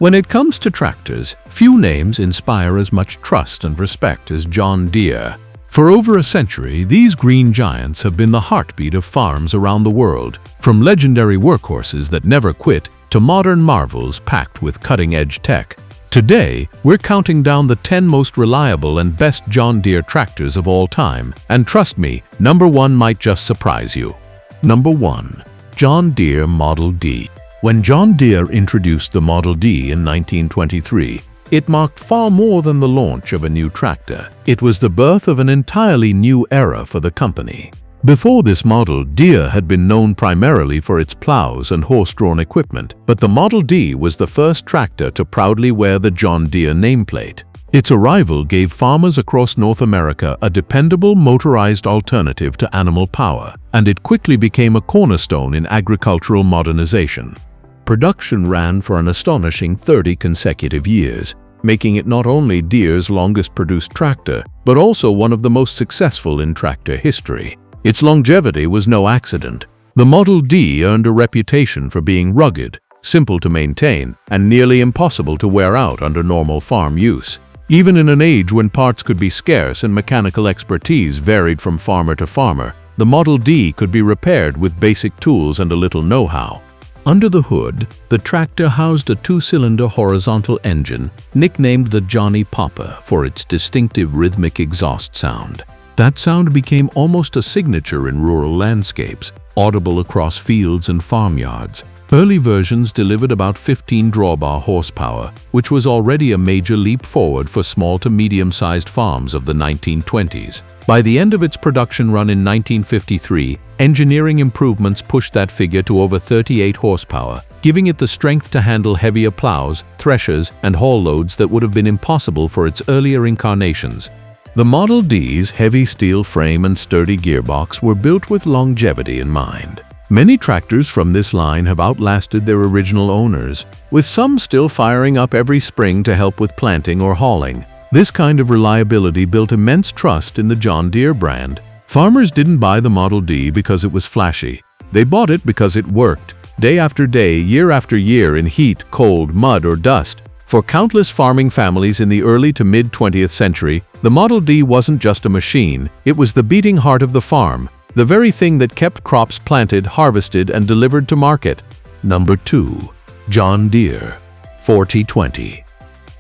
When it comes to tractors, few names inspire as much trust and respect as John Deere. For over a century, these green giants have been the heartbeat of farms around the world, from legendary workhorses that never quit to modern marvels packed with cutting-edge tech. Today, we're counting down the 10 most reliable and best John Deere tractors of all time, and trust me, number 1 might just surprise you. Number 1. John Deere Model D. When John Deere introduced the Model D in 1923, it marked far more than the launch of a new tractor. It was the birth of an entirely new era for the company. Before this model, Deere had been known primarily for its plows and horse-drawn equipment, but the Model D was the first tractor to proudly wear the John Deere nameplate. Its arrival gave farmers across North America a dependable motorized alternative to animal power, and it quickly became a cornerstone in agricultural modernization. Production ran for an astonishing 30 consecutive years, making it not only Deere's longest-produced tractor, but also one of the most successful in tractor history. Its longevity was no accident. The Model D earned a reputation for being rugged, simple to maintain, and nearly impossible to wear out under normal farm use. Even in an age when parts could be scarce and mechanical expertise varied from farmer to farmer, the Model D could be repaired with basic tools and a little know-how. Under the hood, the tractor housed a 2-cylinder horizontal engine, nicknamed the Johnny Popper for its distinctive rhythmic exhaust sound. That sound became almost a signature in rural landscapes, audible across fields and farmyards. Early versions delivered about 15 drawbar horsepower, which was already a major leap forward for small to medium-sized farms of the 1920s. By the end of its production run in 1953, engineering improvements pushed that figure to over 38 horsepower, giving it the strength to handle heavier plows, threshers, and haul loads that would have been impossible for its earlier incarnations. The Model D's heavy steel frame and sturdy gearbox were built with longevity in mind. Many tractors from this line have outlasted their original owners, with some still firing up every spring to help with planting or hauling. This kind of reliability built immense trust in the John Deere brand. Farmers didn't buy the Model D because it was flashy. They bought it because it worked, day after day, year after year, in heat, cold, mud, or dust. For countless farming families in the early to mid-20th century, the Model D wasn't just a machine, it was the beating heart of the farm, the very thing that kept crops planted, harvested, and delivered to market. Number 2. John Deere 4020.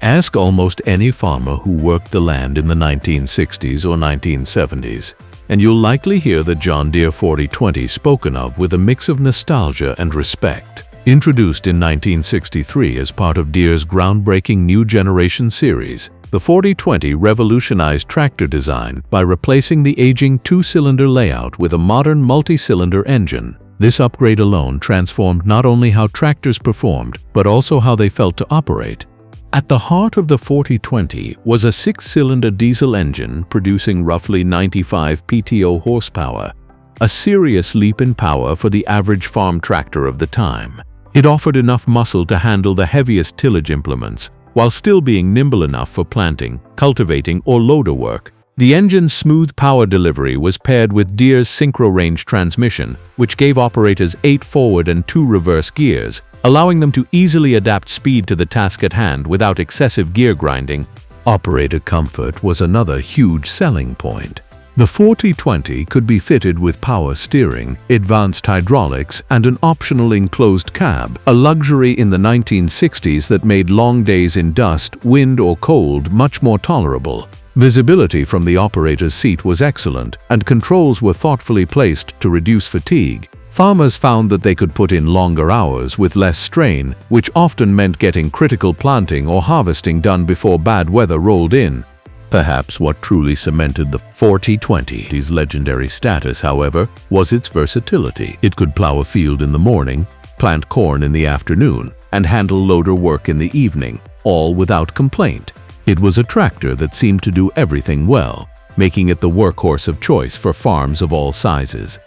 Ask almost any farmer who worked the land in the 1960s or 1970s, and you'll likely hear the John Deere 4020 spoken of with a mix of nostalgia and respect. Introduced in 1963 as part of Deere's groundbreaking New Generation series, the 4020 revolutionized tractor design by replacing the aging 2-cylinder layout with a modern multi-cylinder engine. This upgrade alone transformed not only how tractors performed, but also how they felt to operate. At the heart of the 4020 was a 6-cylinder diesel engine producing roughly 95 PTO horsepower, a serious leap in power for the average farm tractor of the time. It offered enough muscle to handle the heaviest tillage implements, while still being nimble enough for planting, cultivating, or loader work. The engine's smooth power delivery was paired with Deere's synchro-range transmission, which gave operators 8 forward and 2 reverse gears, allowing them to easily adapt speed to the task at hand without excessive gear grinding. Operator comfort was another huge selling point. The 4020 could be fitted with power steering, advanced hydraulics, and an optional enclosed cab, a luxury in the 1960s that made long days in dust, wind, or cold much more tolerable. Visibility from the operator's seat was excellent, and controls were thoughtfully placed to reduce fatigue. Farmers found that they could put in longer hours with less strain, which often meant getting critical planting or harvesting done before bad weather rolled in. Perhaps what truly cemented the 4020's legendary status, however, was its versatility. It could plow a field in the morning, plant corn in the afternoon, and handle loader work in the evening, all without complaint. It was a tractor that seemed to do everything well, making it the workhorse of choice for farms of all sizes.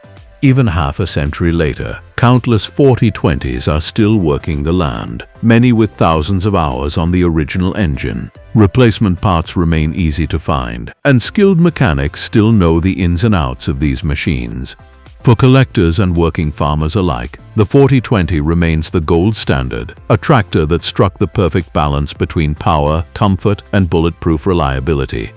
Even half a century later, countless 4020s are still working the land, many with thousands of hours on the original engine. Replacement parts remain easy to find, and skilled mechanics still know the ins and outs of these machines. For collectors and working farmers alike, the 4020 remains the gold standard, a tractor that struck the perfect balance between power, comfort, and bulletproof reliability.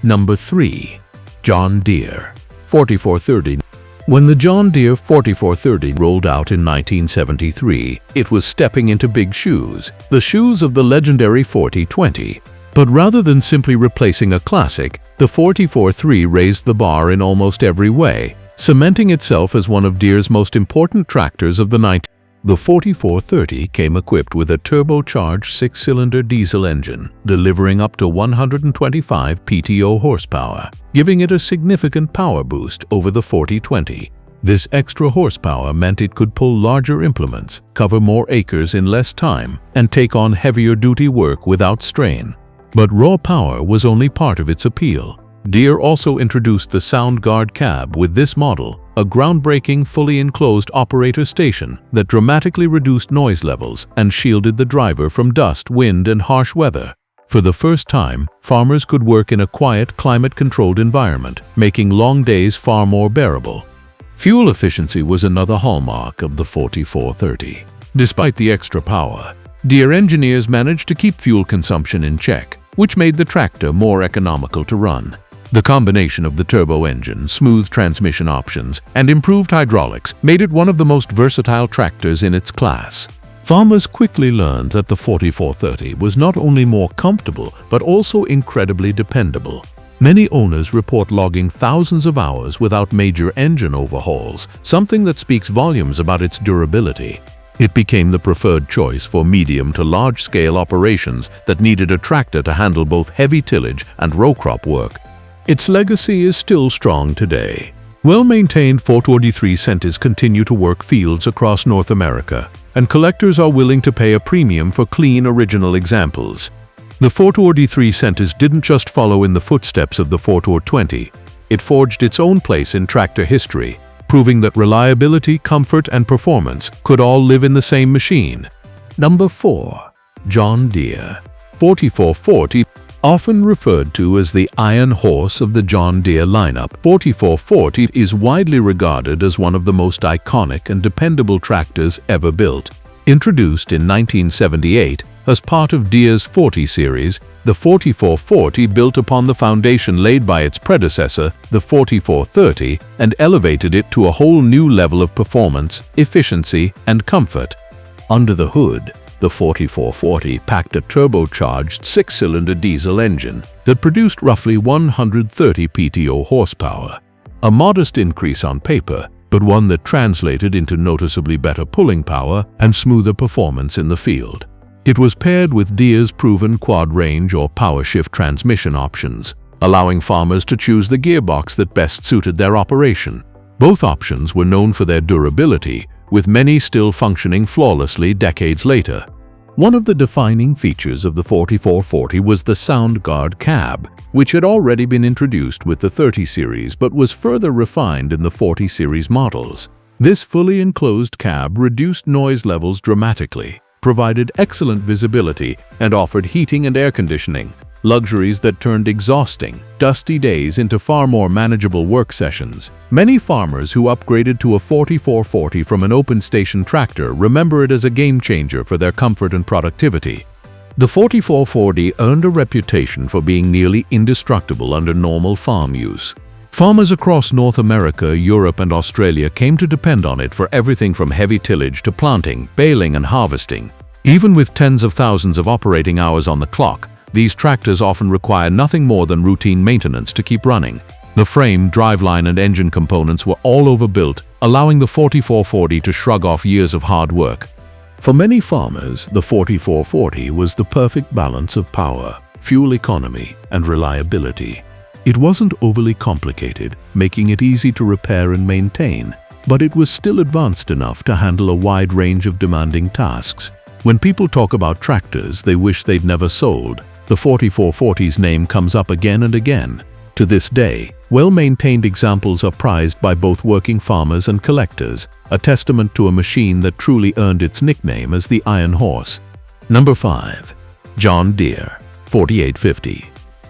Number 3. John Deere 4430. When the John Deere 4430 rolled out in 1973, it was stepping into big shoes, the shoes of the legendary 4020. But rather than simply replacing a classic, the 4430 raised the bar in almost every way, cementing itself as one of Deere's most important tractors of the 90s. The 4430 came equipped with a turbocharged 6-cylinder diesel engine, delivering up to 125 PTO horsepower, giving it a significant power boost over the 4020. This extra horsepower meant it could pull larger implements, cover more acres in less time, and take on heavier-duty work without strain. But raw power was only part of its appeal. Deere also introduced the Sound Guard cab with this model, a groundbreaking fully enclosed operator station that dramatically reduced noise levels and shielded the driver from dust, wind, and harsh weather. For the first time, farmers could work in a quiet, climate-controlled environment, making long days far more bearable. Fuel efficiency was another hallmark of the 4430. Despite the extra power, Deere engineers managed to keep fuel consumption in check, which made the tractor more economical to run. The combination of the turbo engine, smooth transmission options, and improved hydraulics made it one of the most versatile tractors in its class. Farmers quickly learned that the 4430 was not only more comfortable but also incredibly dependable. Many owners report logging thousands of hours without major engine overhauls, something that speaks volumes about its durability. It became the preferred choice for medium to large-scale operations that needed a tractor to handle both heavy tillage and row crop work. Its legacy is still strong today. Well-maintained 443 centers continue to work fields across North America, and collectors are willing to pay a premium for clean, original examples. The 443 centers didn't just follow in the footsteps of the 420. It forged its own place in tractor history, proving that reliability, comfort, and performance could all live in the same machine. Number 4. John Deere 4440. Often referred to as the Iron Horse of the John Deere lineup, 4440 is widely regarded as one of the most iconic and dependable tractors ever built. Introduced in 1978 as part of Deere's 40 series, the 4440 built upon the foundation laid by its predecessor, the 4430, and elevated it to a whole new level of performance, efficiency, and comfort. Under the hood, the 4440 packed a turbocharged 6-cylinder diesel engine that produced roughly 130 PTO horsepower. A modest increase on paper, but one that translated into noticeably better pulling power and smoother performance in the field. It was paired with Deere's proven quad-range or power-shift transmission options, allowing farmers to choose the gearbox that best suited their operation. Both options were known for their durability, with many still functioning flawlessly decades later. One of the defining features of the 4440 was the Sound Guard cab, which had already been introduced with the 30 series but was further refined in the 40 series models. This fully enclosed cab reduced noise levels dramatically, provided excellent visibility, and offered heating and air conditioning, luxuries that turned exhausting, dusty days into far more manageable work sessions. Many farmers who upgraded to a 4440 from an open-station tractor remember it as a game-changer for their comfort and productivity. The 4440 earned a reputation for being nearly indestructible under normal farm use. Farmers across North America, Europe, and Australia came to depend on it for everything from heavy tillage to planting, baling, and harvesting. Even with tens of thousands of operating hours on the clock, these tractors often require nothing more than routine maintenance to keep running. The frame, driveline, and engine components were all overbuilt, allowing the 4440 to shrug off years of hard work. For many farmers, the 4440 was the perfect balance of power, fuel economy, and reliability. It wasn't overly complicated, making it easy to repair and maintain, but it was still advanced enough to handle a wide range of demanding tasks. When people talk about tractors they wish they'd never sold, the 4440's name comes up again and again. To this day, well-maintained examples are prized by both working farmers and collectors, a testament to a machine that truly earned its nickname as the Iron Horse. Number 5. John Deere 4850.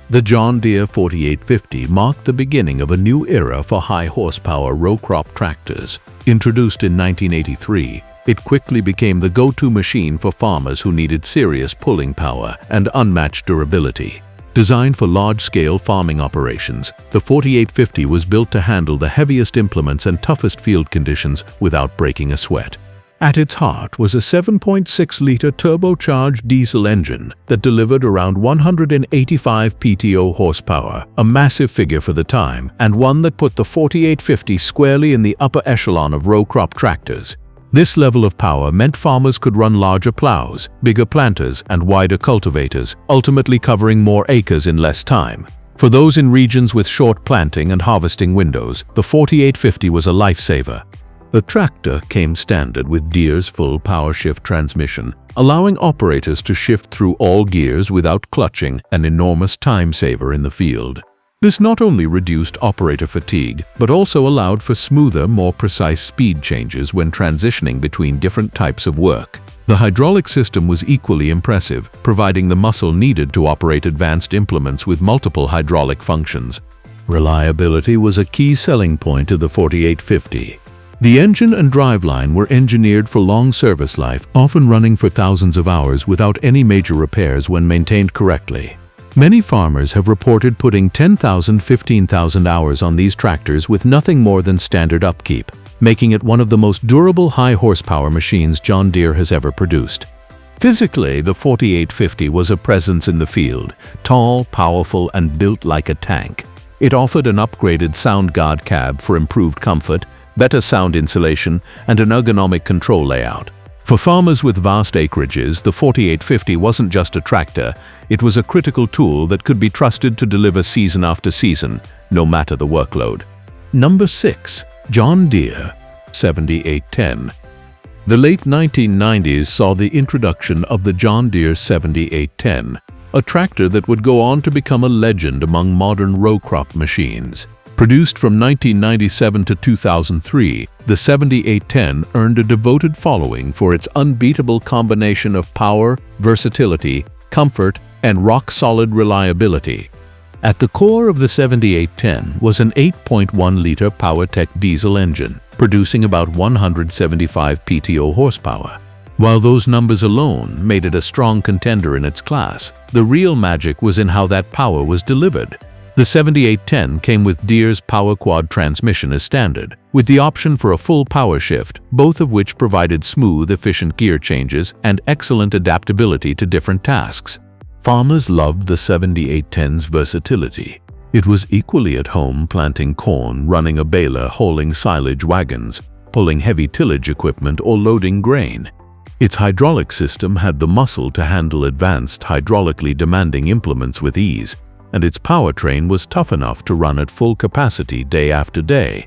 The John Deere 4850 marked the beginning of a new era for high-horsepower row-crop tractors. Introduced in 1983, it quickly became the go-to machine for farmers who needed serious pulling power and unmatched durability. Designed for large-scale farming operations, the 4850 was built to handle the heaviest implements and toughest field conditions without breaking a sweat. At its heart was a 7.6-liter turbocharged diesel engine that delivered around 185 PTO horsepower, a massive figure for the time, and one that put the 4850 squarely in the upper echelon of row crop tractors. This level of power meant farmers could run larger plows, bigger planters, and wider cultivators, ultimately covering more acres in less time. For those in regions with short planting and harvesting windows, the 4850 was a lifesaver. The tractor came standard with Deere's full power shift transmission, allowing operators to shift through all gears without clutching, an enormous time saver in the field. This not only reduced operator fatigue, but also allowed for smoother, more precise speed changes when transitioning between different types of work. The hydraulic system was equally impressive, providing the muscle needed to operate advanced implements with multiple hydraulic functions. Reliability was a key selling point of the 4850. The engine and driveline were engineered for long service life, often running for thousands of hours without any major repairs when maintained correctly. Many farmers have reported putting 10,000 to 15,000 hours on these tractors with nothing more than standard upkeep, making it one of the most durable high-horsepower machines John Deere has ever produced. Physically, the 4850 was a presence in the field, tall, powerful, and built like a tank. It offered an upgraded sound guard cab for improved comfort, better sound insulation, and an ergonomic control layout. For farmers with vast acreages, the 4850 wasn't just a tractor, it was a critical tool that could be trusted to deliver season after season, no matter the workload. Number 6. John Deere 7810. The late 1990s saw the introduction of the John Deere 7810, a tractor that would go on to become a legend among modern row crop machines. Produced from 1997 to 2003, the 7810 earned a devoted following for its unbeatable combination of power, versatility, comfort, and rock-solid reliability. At the core of the 7810 was an 8.1-liter PowerTech diesel engine, producing about 175 PTO horsepower. While those numbers alone made it a strong contender in its class, the real magic was in how that power was delivered. The 7810 came with Deere's PowerQuad transmission as standard, with the option for a full power shift, both of which provided smooth, efficient gear changes and excellent adaptability to different tasks. Farmers loved the 7810's versatility. It was equally at home planting corn, running a baler, hauling silage wagons, pulling heavy tillage equipment, or loading grain. Its hydraulic system had the muscle to handle advanced, hydraulically demanding implements with ease, and its powertrain was tough enough to run at full capacity day after day.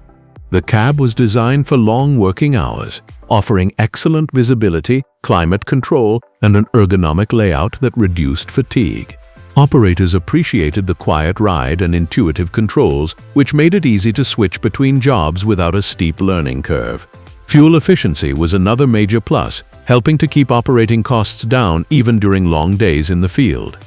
The cab was designed for long working hours, offering excellent visibility, climate control, and an ergonomic layout that reduced fatigue. Operators appreciated the quiet ride and intuitive controls, which made it easy to switch between jobs without a steep learning curve. Fuel efficiency was another major plus, helping to keep operating costs down even during long days in the field.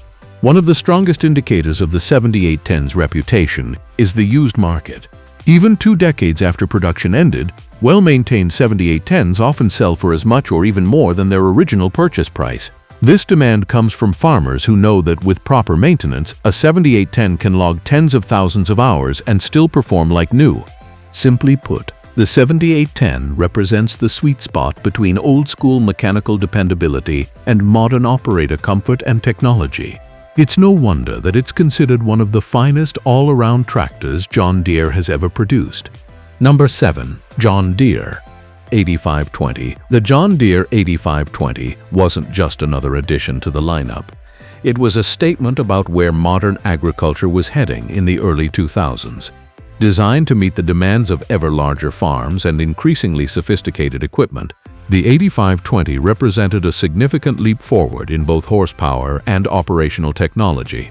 One of the strongest indicators of the 7810's reputation is the used market. Even 2 decades after production ended, well-maintained 7810s often sell for as much or even more than their original purchase price. This demand comes from farmers who know that with proper maintenance, a 7810 can log tens of thousands of hours and still perform like new. Simply put, the 7810 represents the sweet spot between old-school mechanical dependability and modern operator comfort and technology. It's no wonder that it's considered one of the finest all-around tractors John Deere has ever produced. Number 7. John Deere 8520. The John Deere 8520 wasn't just another addition to the lineup. It was a statement about where modern agriculture was heading in the early 2000s. Designed to meet the demands of ever larger farms and increasingly sophisticated equipment, the 8520 represented a significant leap forward in both horsepower and operational technology.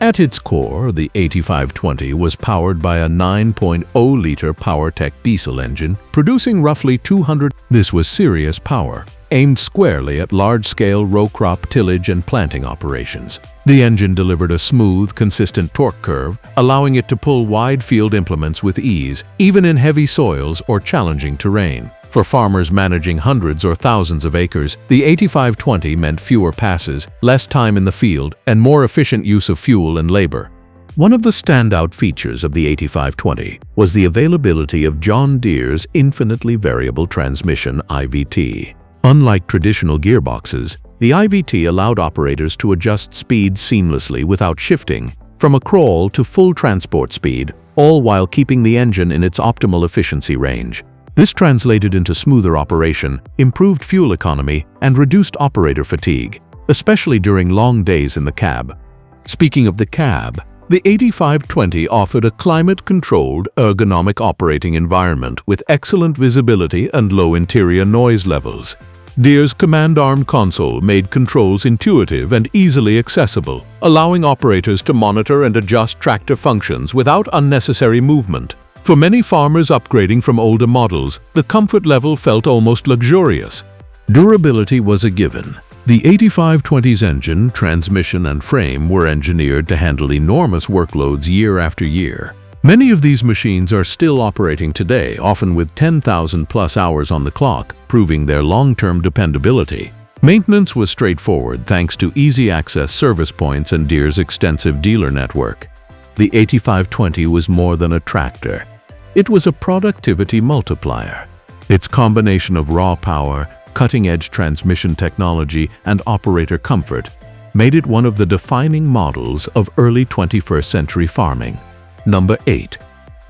At its core, the 8520 was powered by a 9.0-liter PowerTech diesel engine, producing roughly 200. This was serious power, aimed squarely at large-scale row crop tillage and planting operations. The engine delivered a smooth, consistent torque curve, allowing it to pull wide field implements with ease, even in heavy soils or challenging terrain. For farmers managing hundreds or thousands of acres, the 8520 meant fewer passes, less time in the field, and more efficient use of fuel and labor. One of the standout features of the 8520 was the availability of John Deere's infinitely variable transmission (IVT). Unlike traditional gearboxes, the IVT allowed operators to adjust speed seamlessly without shifting, from a crawl to full transport speed, all while keeping the engine in its optimal efficiency range. This translated into smoother operation, improved fuel economy, and reduced operator fatigue, especially during long days in the cab. Speaking of the cab, the 8520 offered a climate-controlled, ergonomic operating environment with excellent visibility and low interior noise levels. Deere's command arm console made controls intuitive and easily accessible, allowing operators to monitor and adjust tractor functions without unnecessary movement. For many farmers upgrading from older models, the comfort level felt almost luxurious. Durability was a given. The 8520's engine, transmission, and frame were engineered to handle enormous workloads year after year. Many of these machines are still operating today, often with 10,000+ hours on the clock, proving their long-term dependability. Maintenance was straightforward thanks to easy-access service points and Deere's extensive dealer network. The 8520 was more than a tractor. It was a productivity multiplier. Its combination of raw power, cutting-edge transmission technology, and operator comfort made it one of the defining models of early 21st century farming. Number 8.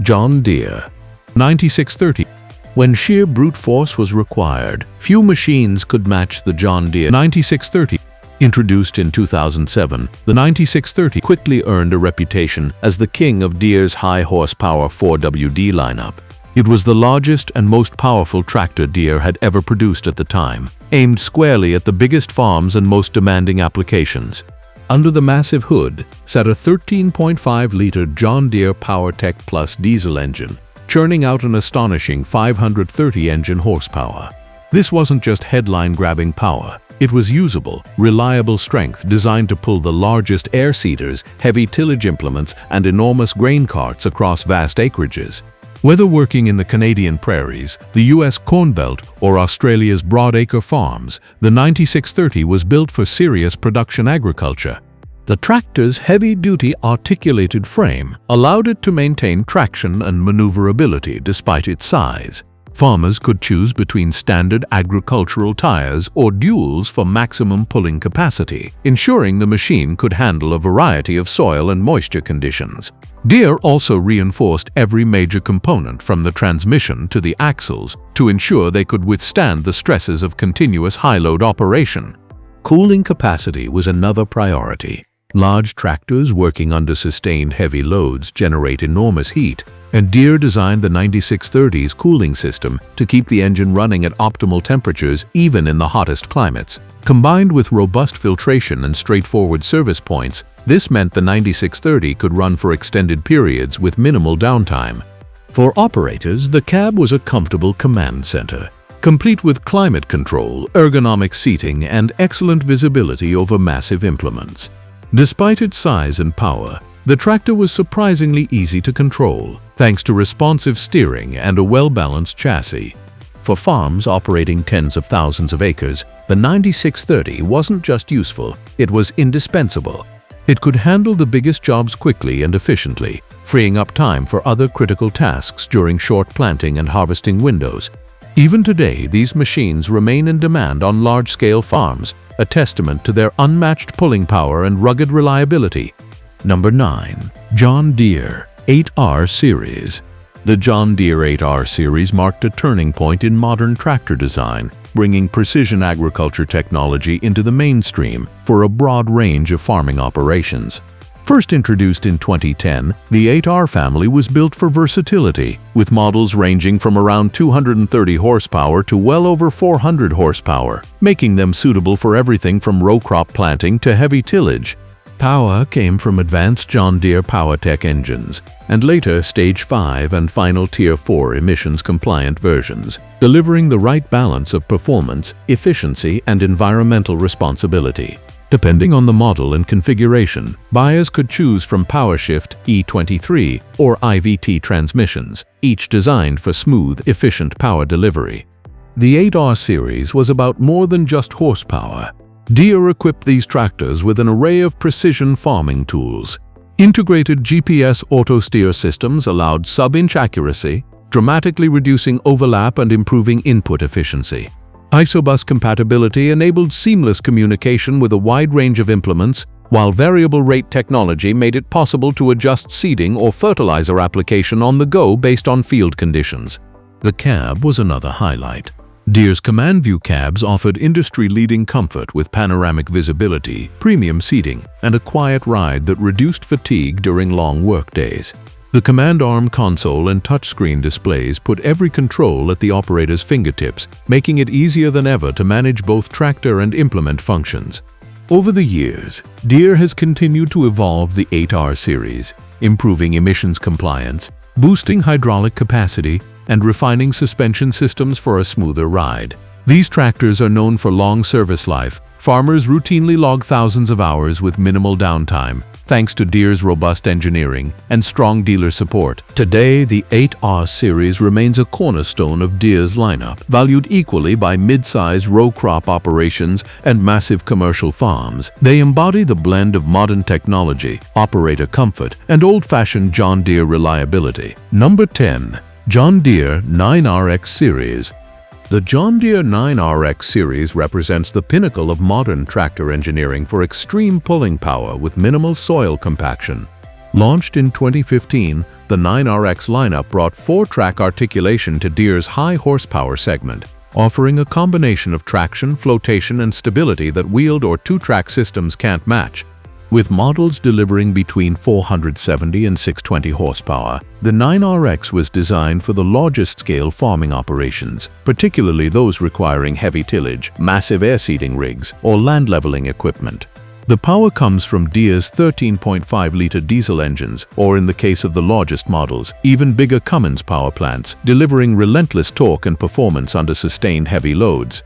John Deere 9630. When sheer brute force was required, few machines could match the John Deere 9630. Introduced in 2007, the 9630 quickly earned a reputation as the king of Deere's high-horsepower 4WD lineup. It was the largest and most powerful tractor Deere had ever produced at the time, aimed squarely at the biggest farms and most demanding applications. Under the massive hood sat a 13.5-liter John Deere PowerTech Plus diesel engine, churning out an astonishing 530 engine horsepower. This wasn't just headline-grabbing power. It was usable, reliable strength designed to pull the largest air seeders, heavy tillage implements, and enormous grain carts across vast acreages. Whether working in the Canadian prairies, the U.S. Corn Belt, or Australia's broadacre farms, the 9630 was built for serious production agriculture. The tractor's heavy-duty articulated frame allowed it to maintain traction and maneuverability despite its size. Farmers could choose between standard agricultural tires or duals for maximum pulling capacity, ensuring the machine could handle a variety of soil and moisture conditions. Deere also reinforced every major component from the transmission to the axles to ensure they could withstand the stresses of continuous high-load operation. Cooling capacity was another priority. Large tractors working under sustained heavy loads generate enormous heat, and Deere designed the 9630's cooling system to keep the engine running at optimal temperatures even in the hottest climates. Combined with robust filtration and straightforward service points, this meant the 9630 could run for extended periods with minimal downtime. For operators, the cab was a comfortable command center, complete with climate control, ergonomic seating, and excellent visibility over massive implements. Despite its size and power, the tractor was surprisingly easy to control, thanks to responsive steering and a well-balanced chassis. For farms operating tens of thousands of acres, the 9630 wasn't just useful, it was indispensable. It could handle the biggest jobs quickly and efficiently, freeing up time for other critical tasks during short planting and harvesting windows. Even today, these machines remain in demand on large-scale farms, a testament to their unmatched pulling power and rugged reliability. Number 9. John Deere 8R Series. The John Deere 8R series marked a turning point in modern tractor design, bringing precision agriculture technology into the mainstream for a broad range of farming operations. First introduced in 2010, the 8R family was built for versatility, with models ranging from around 230 horsepower to well over 400 horsepower, making them suitable for everything from row crop planting to heavy tillage. Power came from advanced John Deere PowerTech engines, and later Stage 5 and final Tier 4 emissions-compliant versions, delivering the right balance of performance, efficiency, and environmental responsibility. Depending on the model and configuration, buyers could choose from PowerShift E23 or IVT transmissions, each designed for smooth, efficient power delivery. The 8R series was about more than just horsepower. Deere equipped these tractors with an array of precision farming tools. Integrated GPS auto-steer systems allowed sub-inch accuracy, dramatically reducing overlap and improving input efficiency. Isobus compatibility enabled seamless communication with a wide range of implements, while variable rate technology made it possible to adjust seeding or fertilizer application on the go based on field conditions. The cab was another highlight. Deere's Command View cabs offered industry-leading comfort with panoramic visibility, premium seating, and a quiet ride that reduced fatigue during long workdays. The command arm console and touchscreen displays put every control at the operator's fingertips, making it easier than ever to manage both tractor and implement functions. Over the years, Deere has continued to evolve the 8R series, improving emissions compliance, boosting hydraulic capacity, and refining suspension systems for a smoother ride. These tractors are known for long service life. Farmers routinely log thousands of hours with minimal downtime, thanks to Deere's robust engineering and strong dealer support. Today, the 8R series remains a cornerstone of Deere's lineup, valued equally by mid-sized row crop operations and massive commercial farms. They embody the blend of modern technology, operator comfort, and old-fashioned John Deere reliability. Number 10. John Deere 9RX Series. The John Deere 9RX series represents the pinnacle of modern tractor engineering for extreme pulling power with minimal soil compaction. Launched in 2015, the 9RX lineup brought 4-track articulation to Deere's high horsepower segment, offering a combination of traction, flotation, and stability that wheeled or 2-track systems can't match. With models delivering between 470 and 620 horsepower, the 9RX was designed for the largest scale farming operations, particularly those requiring heavy tillage, massive air seeding rigs, or land leveling equipment. The power comes from Deere's 13.5-liter diesel engines, or in the case of the largest models, even bigger Cummins power plants, delivering relentless torque and performance under sustained heavy loads.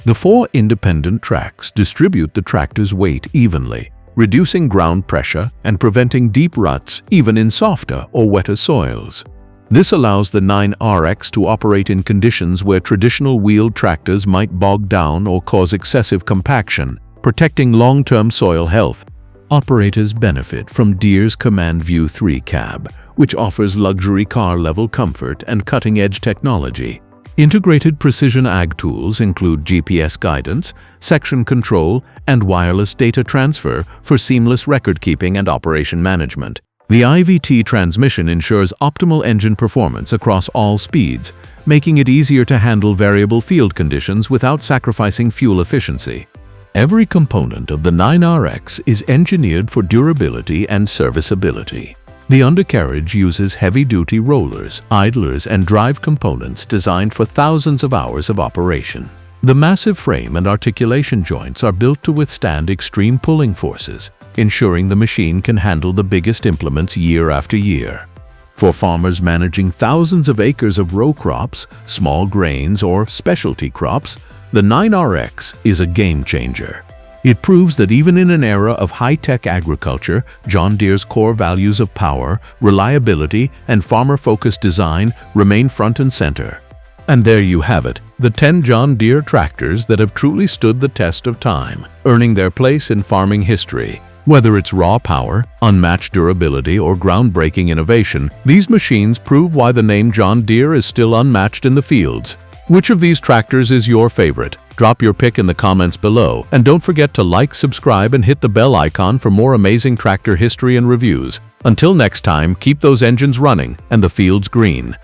The 4 independent tracks distribute the tractor's weight evenly, reducing ground pressure and preventing deep ruts even in softer or wetter soils. This allows the 9RX to operate in conditions where traditional wheeled tractors might bog down or cause excessive compaction, protecting long-term soil health. Operators benefit from Deere's Command View 3 cab, which offers luxury car-level comfort and cutting-edge technology. Integrated precision ag tools include GPS guidance, section control, and wireless data transfer for seamless record-keeping and operation management. The IVT transmission ensures optimal engine performance across all speeds, making it easier to handle variable field conditions without sacrificing fuel efficiency. Every component of the 9RX is engineered for durability and serviceability. The undercarriage uses heavy-duty rollers, idlers, and drive components designed for thousands of hours of operation. The massive frame and articulation joints are built to withstand extreme pulling forces, ensuring the machine can handle the biggest implements year after year. For farmers managing thousands of acres of row crops, small grains, or specialty crops, the 9RX is a game-changer. It proves that even in an era of high-tech agriculture, John Deere's core values of power, reliability, and farmer-focused design remain front and center. And there you have it, the 10 John Deere tractors that have truly stood the test of time, earning their place in farming history. Whether it's raw power, unmatched durability, or groundbreaking innovation, these machines prove why the name John Deere is still unmatched in the fields. Which of these tractors is your favorite? Drop your pick in the comments below, and don't forget to like, subscribe, and hit the bell icon for more amazing tractor history and reviews. Until next time, keep those engines running and the fields green.